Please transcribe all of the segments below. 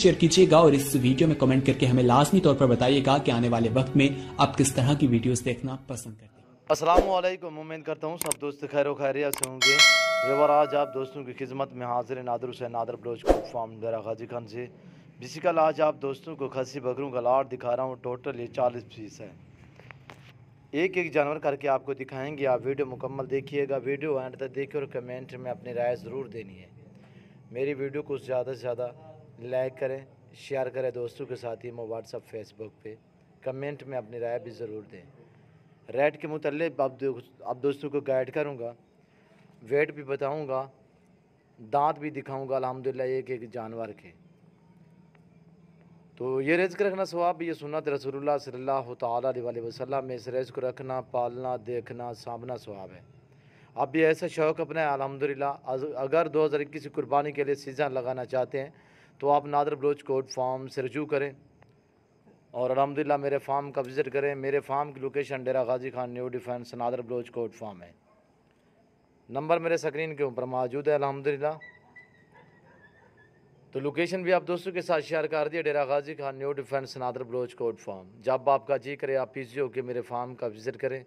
Share कीजिएगा और इस वीडियो में कमेंट करके हमें लाजमी तौर पर बताइएगा कि आने वाले वक्त में आप किस तरह की वीडियोस देखना पसंद करते हैं। अस्सलाम वालेकुम। उम्मीद करता हूँ सब दोस्त खैर खैरियत से होंगे। व्यवहार आज आप दोस्तों की खिदमत में हाजिर नादर हुसैन नादर बलोच को फार्म डेरा गाजी खान से। बेसिकल आज आप दोस्तों को खस्सी बकरों का लाट दिखा रहा हूँ। टोटल ये 40 पीस है। एक एक जानवर करके आपको दिखाएंगे। आप वीडियो मुकम्मल देखिएगा, वीडियो एंड तक देखिए और कमेंट में अपनी राय ज़रूर देनी है। मेरी वीडियो को ज़्यादा से ज़्यादा लाइक करें, शेयर करें दोस्तों के साथ ही व्हाट्सअप फेसबुक पे। कमेंट में अपनी राय भी ज़रूर दें। रेट के मुतल्लिक़ अब दोस्तों को गाइड करूँगा, वेट भी बताऊँगा, दांत भी दिखाऊँगा अल्हम्दुलिल्लाह एक एक जानवर के। तो ये रिज़्क़ रखना सवाब, ये सुन्नत रसूलुल्लाह सल्लल्लाहु तआला अलैहि वसल्लम में इस रिज़्क़ को रखना, पालना, देखना, सामना सवाब है। आप भी ऐसा शौक़ अपना है अल्हम्दुलिल्लाह। अगर 2021 की कुर्बानी के लिए सीज़न लगाना चाहते हैं तो आप नादर बलोच कोट फार्म से रजू करें और अल्हम्दुलिल्लाह मेरे फार्म का विज़िट करें। मेरे फार्म की location Dera Ghazi Khan new defence Nadar Baloch Kot farm है। नंबर मेरे स्क्रीन के ऊपर मौजूद है अल्हम्दुलिल्लाह। तो लोकेशन भी आप दोस्तों के साथ शेयर कर दिया, Dera Ghazi Khan new defence Nadar Baloch Kot farm. जब आपका जी करे आप पीछे होकर मेरे फार्म का विज़िट करें।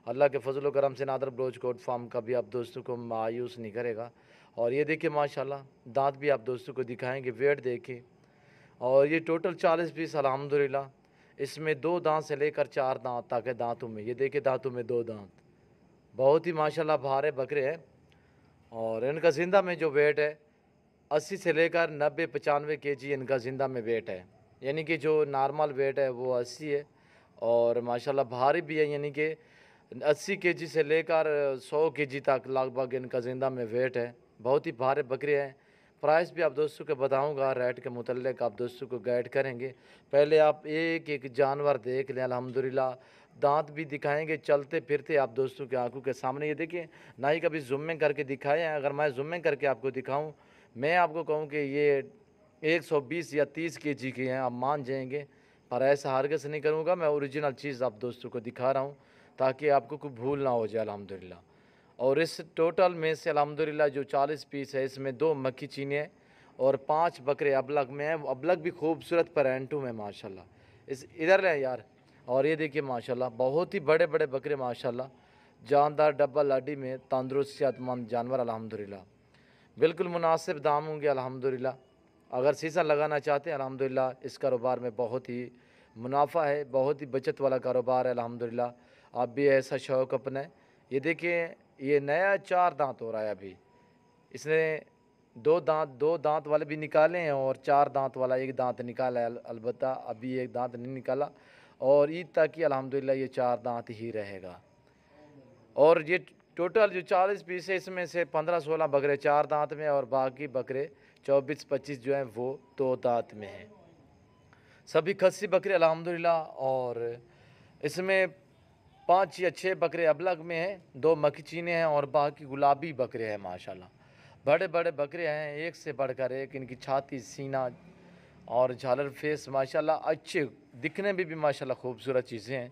अल्लाह के फजल करम से नादर बलोच कोट फार्म का भी आप दोस्तों को मायूस नहीं करेगा। और ये देखिए माशाल्लाह दांत भी आप दोस्तों को दिखाएंगे, वेट देखिए। और ये टोटल 40 पीस अल्हम्दुलिल्लाह। इसमें 2 दांत से लेकर 4 दांत तक है दांतों में। ये देखिए दांतों में 2 दांत, बहुत ही माशाल्लाह भारे बकरे हैं। और इनका ज़िंदा में जो वेट है 80 से लेकर 90-95 केजी इनका ज़िंदा में वेट है। यानी कि जो नॉर्मल वेट है वो 80 है और माशाल्लाह भारी भी है। यानी कि 80 केजी से लेकर 100 केजी तक लगभग इनका ज़िंदा में वेट है। बहुत ही भारे बकरे हैं। प्राइस भी आप दोस्तों को बताऊंगा, रेट के मुतल्लिक़ आप दोस्तों को गाइड करेंगे। पहले आप एक एक जानवर देख लें अल्हम्दुलिल्लाह, दांत भी दिखाएंगे चलते फिरते आप दोस्तों की आंखों के सामने। ये देखिए ना ही कभी ज़ूमिंग करके दिखाए हैं। अगर मैं ज़ूमिंग करके आपको दिखाऊं, मैं आपको कहूं कि ये 120 या 30 केजी के हैं, आप मान जाएंगे। पर ऐसा हरगिज़ नहीं करूँगा। मैं ओरिजिनल चीज़ आप दोस्तों को दिखा रहा हूँ ताकि आपको कोई भूल ना हो जाए अल्हम्दुलिल्लाह। और इस टोटल में से अल्हम्दुलिल्लाह जो 40 पीस है इसमें 2 मक्खी चीने और 5 बकरे अबलग में हैं। अबलग भी खूबसूरत पैरेंटू में माशाल्लाह। इस इधर है यार। और ये देखिए माशाल्लाह बहुत ही बड़े बड़े बकरे माशाल्लाह, जानदार डबल हड्डी में तंदुरुस्त सेहतमंद जानवर अल्हम्दुलिल्लाह। बिल्कुल मुनासिब दाम होंगे अल्हम्दुलिल्लाह। अगर सीज़न लगाना चाहते हैं अल्हम्दुलिल्लाह इस कारोबार में बहुत ही मुनाफा है, बहुत ही बचत वाला कारोबार है अल्हम्दुलिल्लाह। आप भी ऐसा शौक़ अपने। ये देखिए ये नया 4 दांत हो रहा है अभी। इसने 2 दांत वाले भी निकाले हैं और 4 दांत वाला 1 दांत निकाला है। अलबत्ता अभी 1 दांत नहीं निकाला और ईद तक ही अल्हम्दुलिल्लाह ये 4 दांत ही रहेगा। और ये टोटल जो 40 पीस है इसमें से 15-16 बकरे 4 दांत में और बाकी बकरे 24-25 जो हैं वो 2 दांत में हैं। सभी खस्सी बकरे अल्हम्दुलिल्लाह। और इसमें 5 या 6 बकरे अबलग में हैं, 2 मक्खी चीने हैं और बाकी गुलाबी बकरे हैं माशाल्लाह। बड़े बड़े बकरे हैं, एक से बढ़कर एक। इनकी छाती, सीना और झालर फेस माशाल्लाह अच्छे दिखने में भी माशाल्लाह खूबसूरत चीज़ें हैं।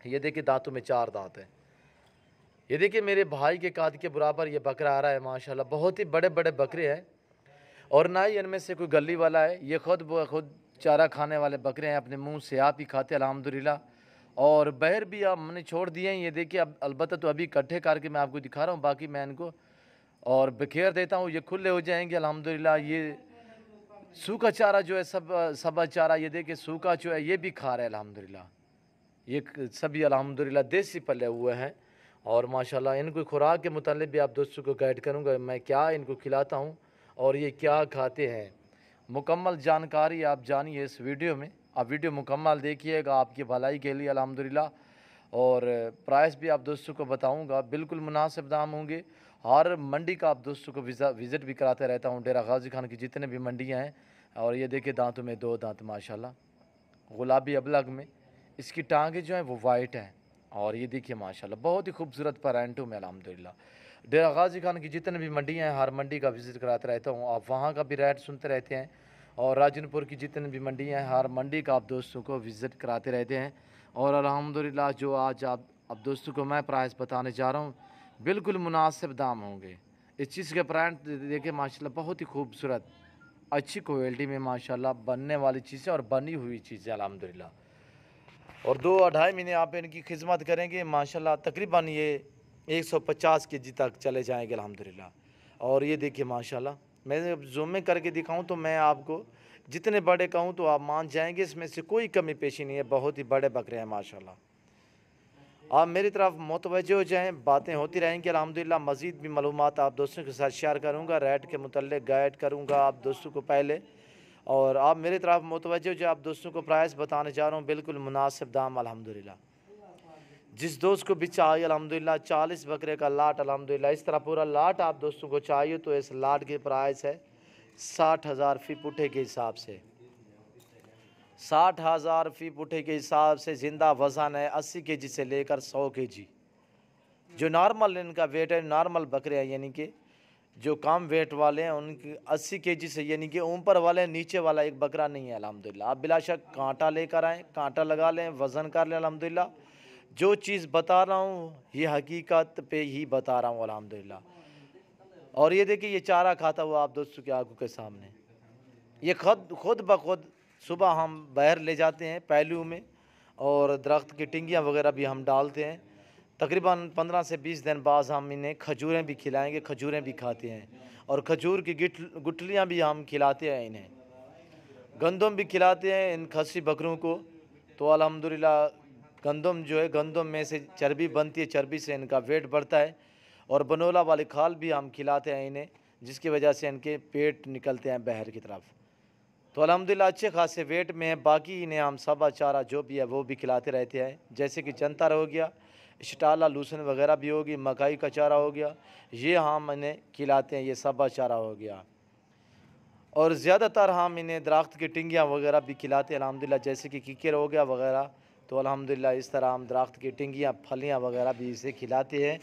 ये देखिए दांतों में 4 दांत हैं। ये देखिए मेरे भाई के काद के बराबर ये बकरा आ रहा है माशाल्लाह। बहुत ही बड़े बड़े बकरे हैं और ना ही इनमें से कोई गली वाला है। ये खुद चारा खाने वाले बकरे हैं, अपने मुंह से आप ही खाते अल्हम्दुलिल्लाह। और बहर भी अब मैंने छोड़ दिए हैं। ये देखिए अब अलबत्ता तो अभी इकट्ठे करके मैं आपको दिखा रहा हूँ, बाकी मैं इनको और बखेर देता हूँ, ये खुले हो जाएंगे अल्हम्दुलिल्लाह। ये सूखा चारा जो है सबा चारा, ये देखिए सूखा जो है ये भी खा रहे हैं अल्हम्दुलिल्लाह। ये सभी अल्हम्दुलिल्लाह देसी पले हुए हैं। और माशाल्लाह इनको खुराक के मुतालिक भी आप दोस्तों को गाइड करूँगा, मैं क्या इनको खिलाता हूँ और ये क्या खाते हैं। मुकम्मल जानकारी आप जानिए इस वीडियो में। आप वीडियो मुकम्मल देखिएगा आपकी भलाई के लिए अल्हम्दुलिल्लाह। और प्राइस भी आप दोस्तों को बताऊंगा, बिल्कुल मुनासिब दाम होंगे। हर मंडी का आप दोस्तों को विज़िट भी कराते रहता हूं, डेरा गाजी खान की जितने भी मंडियां हैं। और ये देखिए दांतों में 2 दांत माशाल्लाह, गुलाबी अबलग में। इसकी टांगें जो हैं वो वाइट हैं। और ये देखिए माशाल्लाह बहुत ही खूबसूरत पैरेंटू में अल्हम्दुलिल्लाह। डेरा गाजी खान की जितने भी मंडियाँ हैं हर मंडी का विज़िट कराते रहता हूँ, आप वहाँ का भी रेट सुनते रहते हैं। और राजनपुर की जितनी भी मंडियाँ हैं हर मंडी का आप दोस्तों को विज़िट कराते रहते हैं। और अल्हम्दुलिल्लाह जो आज आप अब दोस्तों को मैं प्राइस बताने जा रहा हूँ बिल्कुल मुनासिब दाम होंगे। इस चीज़ के ब्रांड देखिए माशाल्लाह बहुत ही खूबसूरत। अच्छी क्वालिटी में माशाल्लाह बनने वाली चीज़ें और बनी हुई चीज़ें अल्हम्दुलिल्लाह। और 2-2.5 महीने आप इनकी खिदमत करेंगे माशाल्लाह, तकरीबन ये 150 केजी तक चले जाएंगे अल्हम्दुलिल्लाह। और ये देखिए माशाल्लाह, मैं जब जूम में करके दिखाऊं तो मैं आपको जितने बड़े कहूं तो आप मान जाएंगे, इसमें से कोई कमी पेशी नहीं है, बहुत ही बड़े बकरे हैं माशाल्लाह। आप मेरी तरफ मुतवज्जो हो जाएँ, बातें होती रहेंगी अल्हम्दुलिल्लाह। मज़ीद भी मालूमात आप दोस्तों के साथ शेयर करूँगा, रेट के मुतल्लिक़ गाइड करूँगा आप दोस्तों को पहले। और आप मेरी तरफ मुतवज्जो जो आप दोस्तों को प्राइस बताने जा रहा हूँ, बिल्कुल मुनासिब दाम अल्हम्दुलिल्लाह। जिस दोस्त को भी चाहिए अल्हम्दुलिल्लाह 40 बकरे का लाट अल्हम्दुलिल्लाह, इस तरह पूरा लाट आप दोस्तों को चाहिए तो इस लाट की प्राइस है 60,000 फ़ी पुट्ठे के हिसाब से। 60,000 फ़ी पुट्ठे के हिसाब से ज़िंदा वज़न है 80 केजी से लेकर 100 केजी। जो नॉर्मल इनका वेट है, नॉर्मल बकरे हैं, यानी कि जो कम वेट वाले हैं उनकी 80 केजी से, यानी कि ऊपर वाले, नीचे वाला एक बकरा नहीं है अल्हम्दुलिल्लाह। आप बिलाशक कांटा लेकर आएँ, कांटा लगा लें, वज़न कर लें अल्हम्दुलिल्लाह। जो चीज़ बता रहा हूँ ये हकीकत पे ही बता रहा हूँ अल्हम्दुलिल्लाह। और ये देखिए, ये चारा खाता हुआ आप दोस्तों की आंखों के सामने, ये खुद ब खुद सुबह हम बाहर ले जाते हैं पहलू में, और दरख्त की टिंगियाँ वगैरह भी हम डालते हैं। तकरीबन 15 से 20 दिन बाद हम इन्हें खजूरें भी खिलाएंगे, खजूरें भी खाते हैं, और खजूर की गुठलियाँ भी हम खिलाते हैं इन्हें, गंदम भी खिलाते हैं इन खस्सी बकरों को। तो अल्हम्दुलिल्लाह गंदम जो है, गंदम में से चर्बी बनती है, चर्बी से इनका वेट बढ़ता है। और बनोला वाली खाल भी हम खिलाते हैं इन्हें, जिसकी वजह से इनके पेट निकलते हैं बाहर की तरफ। तो अल्हम्दुलिल्लाह अच्छे खासे वेट में है। बाकी इन्हें हम सबा चारा जो भी है वो भी खिलाते रहते हैं, जैसे कि जंतर हो गया, शटाला लूसन वगैरह भी होगी, मकाई का चारा हो गया, ये हम इन्हें खिलाते हैं, ये सबा चारा हो गया। और ज़्यादातर हम इन्हें दरख्त की टिंगियाँ वगैरह भी खिलाते हैं अल्हम्दुलिल्लाह, जैसे कि कीकर हो गया वगैरह। तो अल्हम्दुलिल्लाह इस तरह हम दरख्त की टिंगियाँ, फलियाँ वगैरह भी इसे खिलाते हैं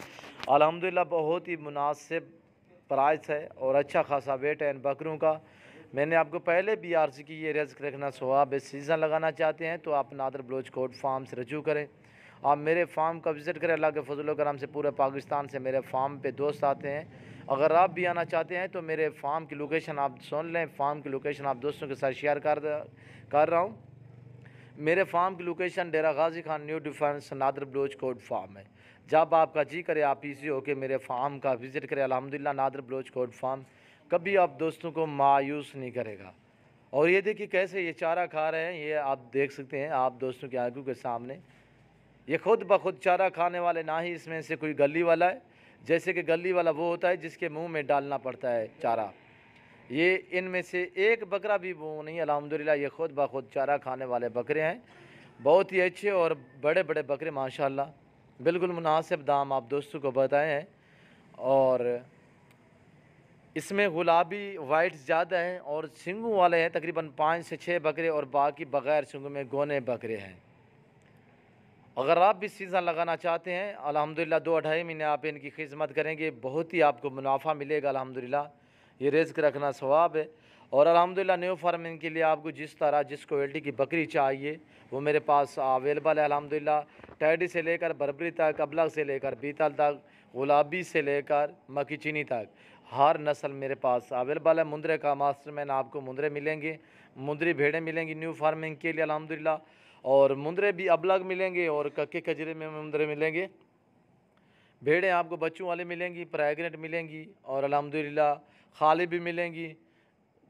अल्हम्दुलिल्लाह। बहुत ही मुनासिब प्राइस है और अच्छा खासा वेट है इन बकरों का। मैंने आपको पहले भी अर्ज़ की, ये रिज़्क़ रखना सवाब है। सीज़न लगाना चाहते हैं तो आप नादर बलोच कोट फार्म से रजू करें, आप मेरे फार्म का विज़िट करें। अल्लाह के फजल करम से पूरे पाकिस्तान से मेरे फार्म पे दोस्त आते हैं। अगर आप भी आना चाहते हैं तो मेरे फार्म की लोकेशन आप सुन लें, फार्म की लोकेशन आप दोस्तों के साथ शेयर कर रहा हूँ। मेरे फार्म की location Dera Ghazi Khan new defence Nadar Baloch Kot farm है। जब आपका जी करे आप इजी होकर मेरे फार्म का विज़िट करें अल्हम्दुलिल्लाह। नादर बलोच कोट फार्म कभी आप दोस्तों को मायूस नहीं करेगा। और ये देखिए कैसे ये चारा खा रहे हैं, ये आप देख सकते हैं आप दोस्तों की आंखों के सामने। ये खुद ब खुद चारा खाने वाले, ना ही इसमें से कोई गली वाला है। जैसे कि गली वाला वो होता है जिसके मुंह में डालना पड़ता है चारा, ये इनमें से एक बकरा भी वो नहीं अल्हम्दुलिल्लाह। ये खुद ब खुद चारा खाने वाले बकरे हैं, बहुत ही अच्छे और बड़े बड़े बकरे माशाल्लाह। बिल्कुल मुनासिब दाम आप दोस्तों को बताए हैं। और इसमें गुलाबी वाइट ज़्यादा हैं और सिंगों वाले हैं तकरीबन 5 से 6 बकरे, और बाकी बग़ैर सिंगों में गोने बकरे हैं। अगर आप भी सीज़न लगाना चाहते हैं अल्हम्दुलिल्लाह 2-2.5 महीने आप इनकी खिदमत करेंगे, बहुत ही आपको मुनाफा मिलेगा अल्हम्दुलिल्लाह। ये रिज़्क़ रखना सवाब है। और अल्हम्दुलिल्लाह न्यू फार्मिंग के लिए आपको जिस तरह जिस क्वालिटी की बकरी चाहिए वो मेरे पास अवेलेबल है अल्हम्दुलिल्लाह। टैडी से लेकर बरबरी तक, अबलग से लेकर बीतल तक, गुलाबी से लेकर मक्की चीनी तक, हर नस्ल मेरे पास अवेलेबल है। मुंदरे का मास्टरमैन, आपको मुंदरे मिलेंगे, मुंदरी भेड़ें मिलेंगी न्यू फार्मिंग के लिए अल्हम्दुलिल्लाह। और मुंदरे भी अबलग मिलेंगे और कक्के कजरे में मुंदरे मिलेंगे। भेड़ें आपको बच्चों वाली मिलेंगी, प्रेग्नेंट मिलेंगी, और अल्हम्दुलिल्लाह खाली भी मिलेंगी।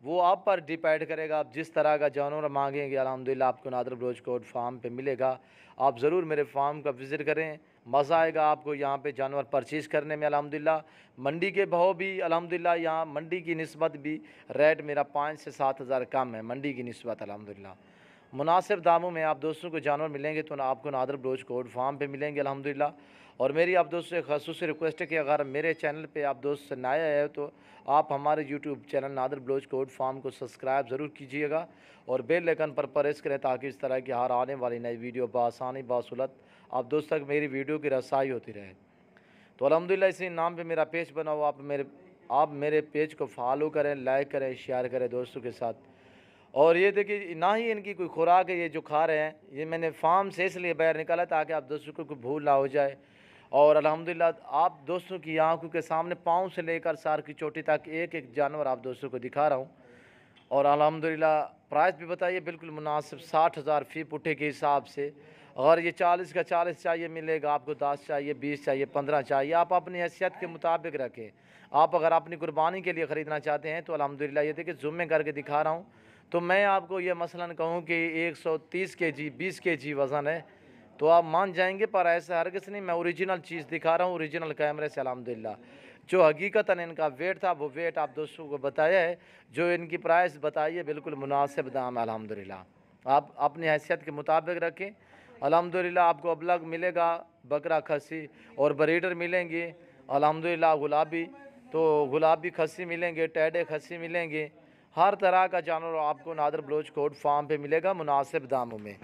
वो आप पर डिपेंड करेगा, आप जिस तरह का जानवर मांगेंगे अल्हम्दुलिल्लाह आपको नादर बलोच कोट फार्म पे मिलेगा। आप ज़रूर मेरे फार्म का विज़िट करें, मज़ा आएगा आपको यहाँ पे जानवर परचेज़ करने में अल्हम्दुलिल्लाह। मंडी के भाव भी अल्हम्दुलिल्लाह, यहाँ मंडी की निस्बत भी रेट मेरा 5 से 7 हज़ार कम है मंडी की निस्बत अल्हम्दुलिल्लाह। मुनासिब दामों में आप दोस्तों को जानवर मिलेंगे तो आपको नादर बलोच कोट फार्म पे मिलेंगे अल्हम्दुलिल्लाह। और मेरी आप दोस्तों से ख़ासूसी रिक्वेस्ट है कि अगर मेरे चैनल पे आप दोस्त नया है तो आप हमारे YouTube channel Nadar Baloch Kot farm को सब्सक्राइब ज़रूर कीजिएगा और बेल आइकन पर प्रेस करें, ताकि इस तरह की हर आने वाली नई वीडियो बआसानी बासुलत आप दोस्त तक मेरी वीडियो की रसाई होती रहे। तो अल्हम्दुलिल्लाह इसी नाम पे मेरा पेज बना हुआ, आप मेरे पेज को फॉलो करें, लाइक करें, शेयर करें दोस्तों के साथ। और ये देखिए, ना ही इनकी कोई खुराक है, ये जो खा रहे हैं, ये मैंने फार्म से इसलिए बाहर निकाला ताकि आप दोस्तों को कोई भूल ना हो जाए। और अल्हम्दुलिल्लाह आप दोस्तों की आंखों के सामने पाँव से लेकर सर की चोटी तक एक एक जानवर आप दोस्तों को दिखा रहा हूँ। और अल्हम्दुलिल्लाह प्राइस भी बताइए बिल्कुल मुनासिब, 60,000 फ़ी पुट्ठे के हिसाब से। अगर ये 40 का 40 चाहिए मिलेगा आपको, 10 चाहिए, 20 चाहिए, 15 चाहिए, आप अपनी हैसियत के मुताबिक रखें। आप अगर अपनी कुर्बानी के लिए ख़रीदना चाहते हैं तो अल्हम्दुलिल्लाह ये देखिए ज़ूम में करके दिखा रहा हूँ। तो मैं आपको ये मसलन कहूँ कि 130 केजी 20 केजी वज़न है तो आप मान जाएंगे, पर ऐसा हरगिज़ नहीं। मैं ओरिजिनल चीज़ दिखा रहा हूँ, ओरिजिनल कैमरे से अल्हम्दुलिल्लाह। जो हकीकतन इनका वेट था वो वेट आप दोस्तों को बताया है। जो इनकी प्राइस बताई है बिल्कुल मुनासिब दाम है अल्हम्दुलिल्लाह। आप अपनी हैसियत के मुताबिक रखें। अल्हम्दुलिल्लाह आपको अबलग मिलेगा, बकरा खस्सी और ब्रीडर मिलेंगे अल्हम्दुलिल्लाह। गुलाबी तो गुलाबी खस्सी मिलेंगे, टेढ़े खस्सी मिलेंगे, हर तरह का जानवर आपको नादर बलोच कोट फार्म पे मिलेगा मुनासिब दामों में।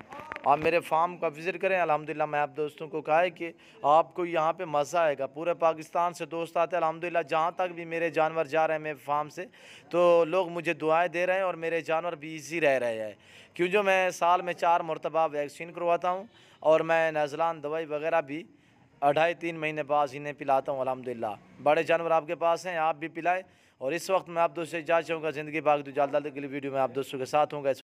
आप मेरे फार्म का विज़िट करें। अल्हम्दुलिल्लाह मैं आप दोस्तों को कहा है कि आपको यहाँ पे मज़ा आएगा। पूरे पाकिस्तान से दोस्त आते हैं अल्हम्दुलिल्लाह। जहाँ तक भी मेरे जानवर जा रहे हैं मेरे फार्म से, तो लोग मुझे दुआएं दे रहे हैं और मेरे जानवर भी ईज़ी रह रहे हैं। क्यों जो मैं साल में 4 मरतबा वैक्सीन करवाता हूँ और मैं नज़लान दवाई वगैरह भी 2.5-3 महीने बाद इन्हें पिलाता हूँ अल्हम्दुलिल्लाह। बड़े जानवर आपके पास हैं, आप भी पिलाएँ। और इस वक्त मैं आप दोस्तों से इजाज़त चाहूँगा। ज़िंदगी भाग दो जल्द के लिए वीडियो में आप दोस्तों के साथ होंगे।